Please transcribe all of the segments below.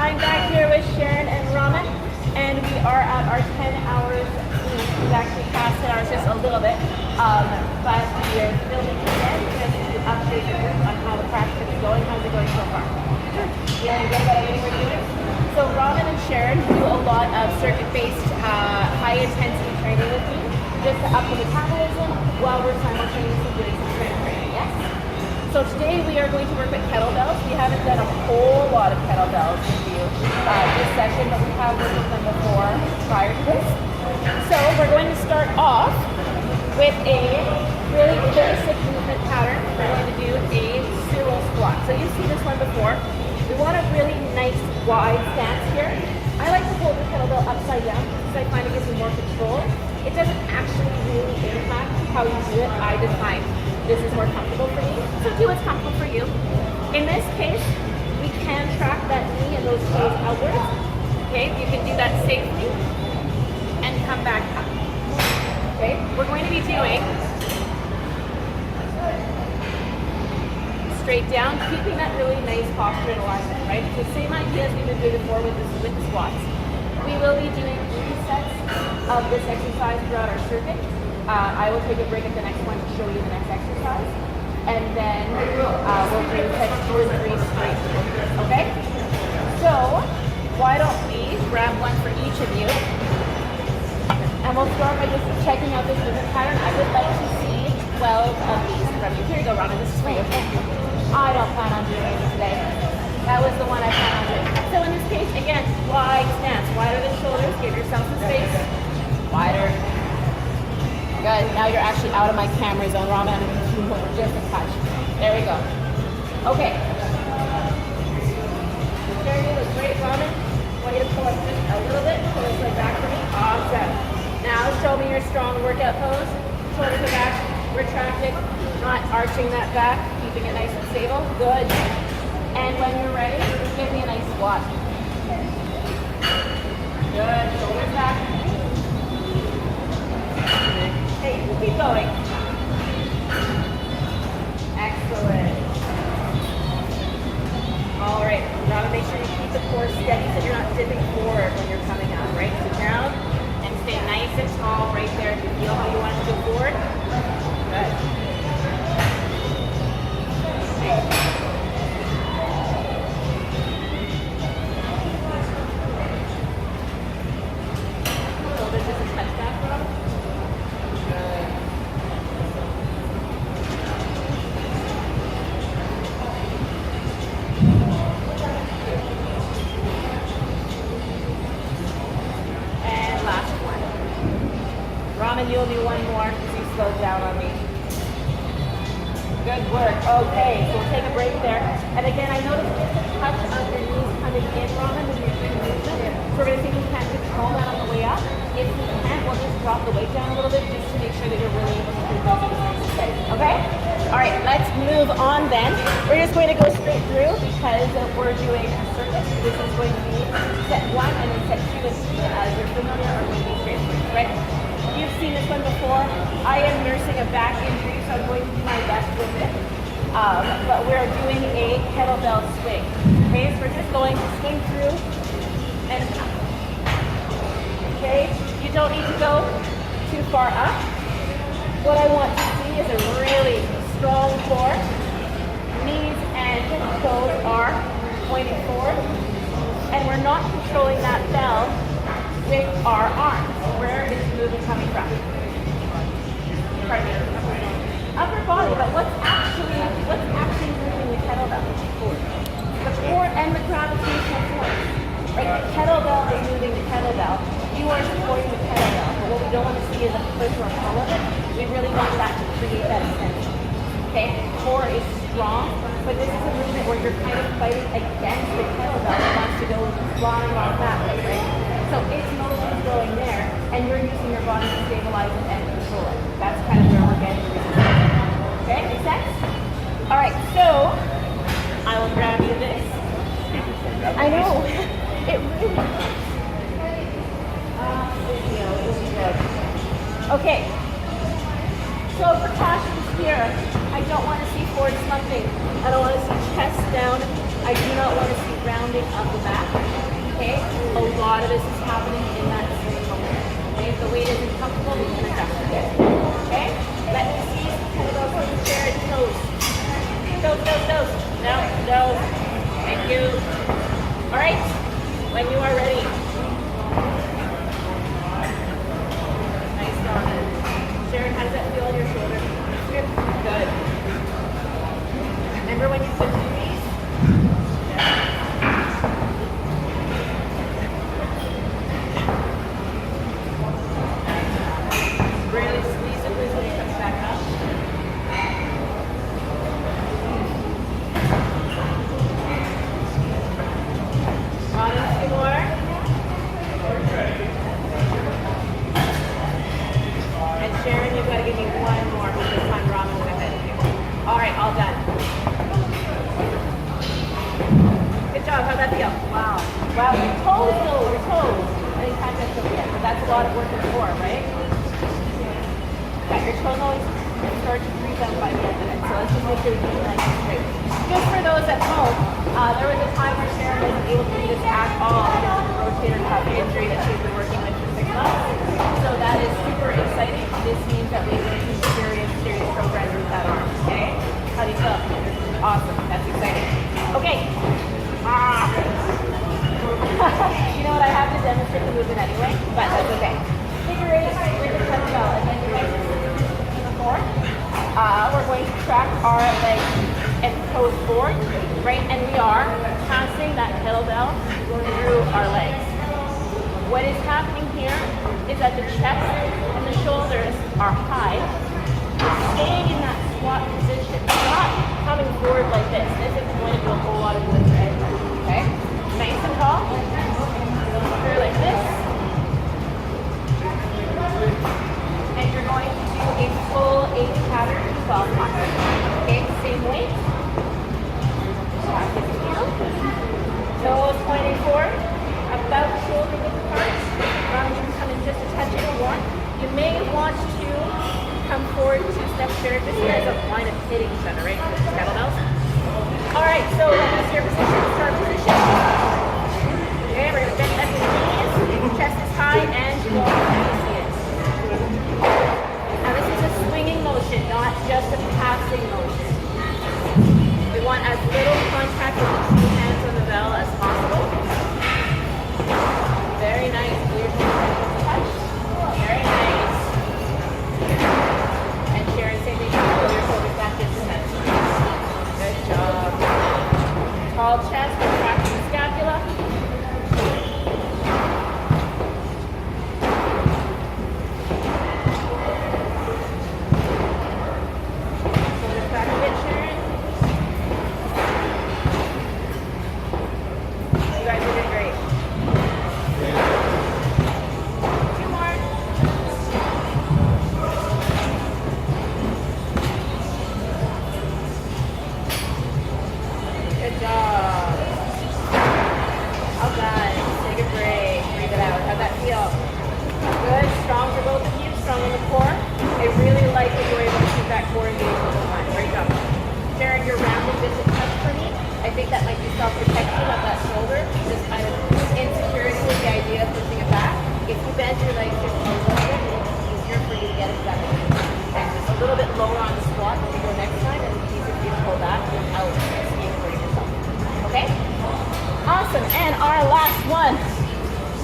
I'm back here with Sharon and Raman, and we are at our 10 hours. We've actually passed 10 hours just a little bit, but we are building again just to update the group on how the practice is going. How's it going so far? Feeling good about everything we're doing? So Raman and Sharon do a lot of circuit-based, high-intensity training with me, just to up the metabolism while we're simultaneously doing some strength training, yes? So today we are going to work with kettlebells. We haven't done a whole lot of kettlebells with you this session, but we have worked with them before prior to this. So we're going to start off with a really basic movement pattern. We're going to do a pseudo squat. So you've seen this one before. We want a really nice wide stance here. I like to hold the kettlebell upside down because I find it gives me more control. It doesn't actually really impact how you do it. I just find this is more comfortable for me. So do what's comfortable for you. In this case, we can track that knee and those toes outwards. Okay, you can do that safely and come back up. Okay, we're going to be doing straight down, keeping that really nice posture and alignment, right? It's the same idea as we've been doing before with the squats. We will be doing 3 sets of this exercise throughout our circuit. I will take a break at the next one to show you the next exercise. And then we'll do sets 2 and 3 straight. Okay? So, why don't we grab one for each of you. And we'll start by just checking out this movement pattern. I would like to see 12 of these from you. Here you go, Robin. This is for you. I don't plan on doing any today. That was the one I plan on doing. So in this case, again, wide stance. Wider the shoulders. Give yourself some space. Wider. Good. Now you're actually out of my camera zone, Raman. Just a touch. There we go. Okay. Jeremy looks great, Raman. I want you to pull up just a little bit. Pull this leg back for me. Awesome. Now show me your strong workout pose. Shoulders are back. Retracted. Not arching that back. Keeping it nice and stable. Good. And when you're ready, give me a nice squat. Good. Shoulders back. Hey, keep going. Excellent. All right. Now to make sure you keep the core steady so you're not dipping forward when you're coming up, right? So down and stay nice and tall right there. If you feel how you want to go forward. Good. Okay. Raman, you'll do one more because you slowed down on me. Good work. Okay, so we'll take a break there. And again, I noticed just a touch of your knees coming in, Raman, when you're doing movement. So we're going to see if we can control that on the way up. If we can't, we'll just drop the weight down a little bit just to make sure that you're really able to do those exercises. Okay? All right, let's move on then. We're just going to go straight through because we're doing a circuit. This is going to be set 1 and then set 2 and 3 as you're familiar or maybe straight through, right? You've seen this one before. I am nursing a back injury, so I'm going to do my best with it. But we're doing a kettlebell swing. Okay, so we're just going to swing through and up. Okay, you don't need to go too far up. What I want to see is a really strong core. Knees and toes are pointing forward. And we're not controlling that bell with our arms. Where is the movement coming from? Pardon me. Upper body, but what's actually moving the kettlebell? The core and the gravitational force. Right? The kettlebell is moving the kettlebell. You are supporting the kettlebell. But what we don't want to see is a push or a pull of it. We really want that to create that extension. Okay? Core is strong, but this is a movement where you're kind of fighting against the kettlebell that wants to go flying off that way, right? So its motion is going there, and you're using your body to stabilize it and control it. That's kind of where we're getting the resistance. Okay, make sense? All right, so I will grab you this. I know. It really Okay. So precautions here. I don't want to see forward slumping. I don't want to see chest down. I do not want to see rounding of the back. Okay? A lot of this is happening in that swing motion. Okay? If the weight isn't comfortable, we can adjust it. Okay? Let me see kettlebell from the chair and toes. Toes. No. Thank you. All right. When you are ready. Nice, Donna. Sharon, how does that feel on your shoulder? Good. Remember when you put these? Really squeeze it when it comes back up. On a few more. And Sharon, you've got to give me one more because this time Raman's ahead of you. All right, all done. Good job. How'd that feel? Wow. Wow. Your toes, though. Your toes. I didn't catch that till yet, but that's a lot of work in the core, right? Yeah, your toes always start to breathe out by the end of it. So let's just make sure we keep it nice and straight. Just for those at home, there was a time where Sharon wasn't able to do this at all because of the rotator cuff injury that she's been working with for 6 months. So that is super exciting. This means that we're making serious progress with that arm. Okay? How do you feel? Awesome. That's exciting. Okay. You know what? I have to demonstrate the movement anyway, but that's okay. Figure 8 with the kettlebell. Again, you guys see before. We're going to track our legs and toes forward, right? And we are passing that kettlebell through our legs. What is happening here is that the chest and the shoulders are high. We're staying in that squat position. We're not coming forward like this. This is going to do a whole lot of good for everybody. Okay? Nice and tall. Through like this. And you're going to do a full 8 pattern 12 times. Okay? Same weight. Back it down. Toes pointing forward. About shoulder width apart. Round you can come in just a touch if you want. You may want to come forward 2 steps here, just as a line of hitting each other, right? With the kettlebells. Alright, so let me see your position, start position. Okay, we're going to bend at the knees, chest is high, and you go on the knees. Now this is a swinging motion, not just a passing motion. We want as little contact with the 2 hands on the bell as possible. Very nice. Weird touch. Very nice. And Sharon, same thing. Pull your shoulders back into the center. Good job. Tall chest, contracting the scapula. Shoulders back a bit, Sharon. You guys are doing great.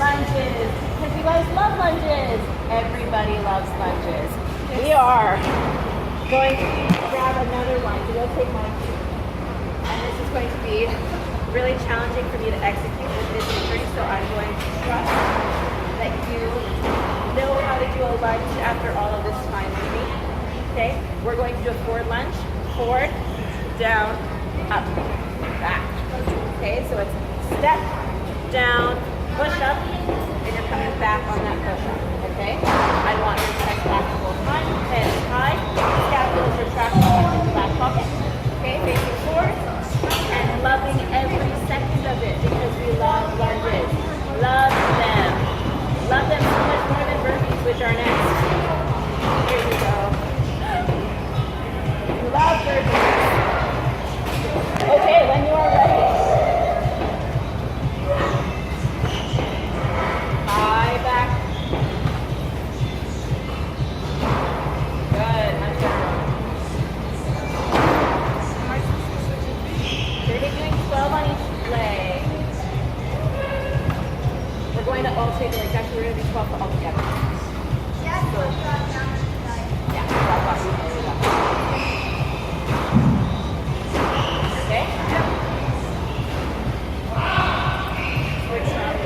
Lunges, because you guys love lunges. Everybody loves lunges. We are going to grab another one. So you'll take mine too. And this is going to be really challenging for me to execute with this injury, so I'm going to trust that you know how to do a lunge after all of this time with me. Okay, we're going to do a forward lunge, forward, down, up, back. Okay, so it's step, down, push up, and you're coming back on that push up. Okay, I want your chest back the whole time, head is high, scapulas retracted into the back pocket. Okay, facing forward, and loving every second of it because we love lunges. Love them. Love them so much more than burpees, which are next. Here we go. Love burpees. Okay, when you are ready. trying to alternate the legs. Actually, we're going to do 12 all together. Yeah, that's what we do. Okay? We're trying.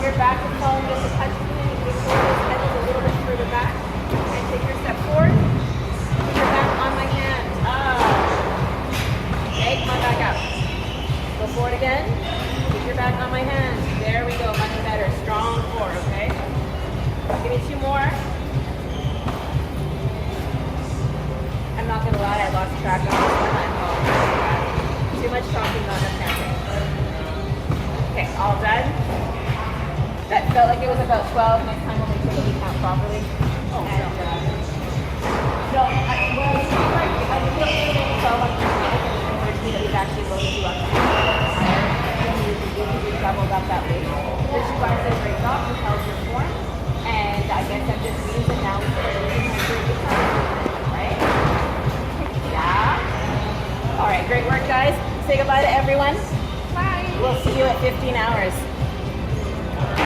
Your back is falling just a touch before his head is a little bit further back. And take your step forward. Put your back on my hand. Okay, come on back out. Go forward again. Keep your back on my hand. There we go, much better. Strong core, okay? Give me 2 more. I'm not gonna lie, I lost track on this one. I apologize. Too much talking, not enough counting. Okay, all done. That felt like it was about 12. Next time we'll make sure that we count properly. Oh, and, no, what I was saying, like, I feel like 12 on the encouraged me that we've actually loaded you up higher than you usually do because we've doubled up that weight. This is why I said break off, you held your form, and I guess that just means that now we can really improve the time, right? Yeah. All right, great work, guys. Say goodbye to everyone. Bye. We'll see you at 15 hours.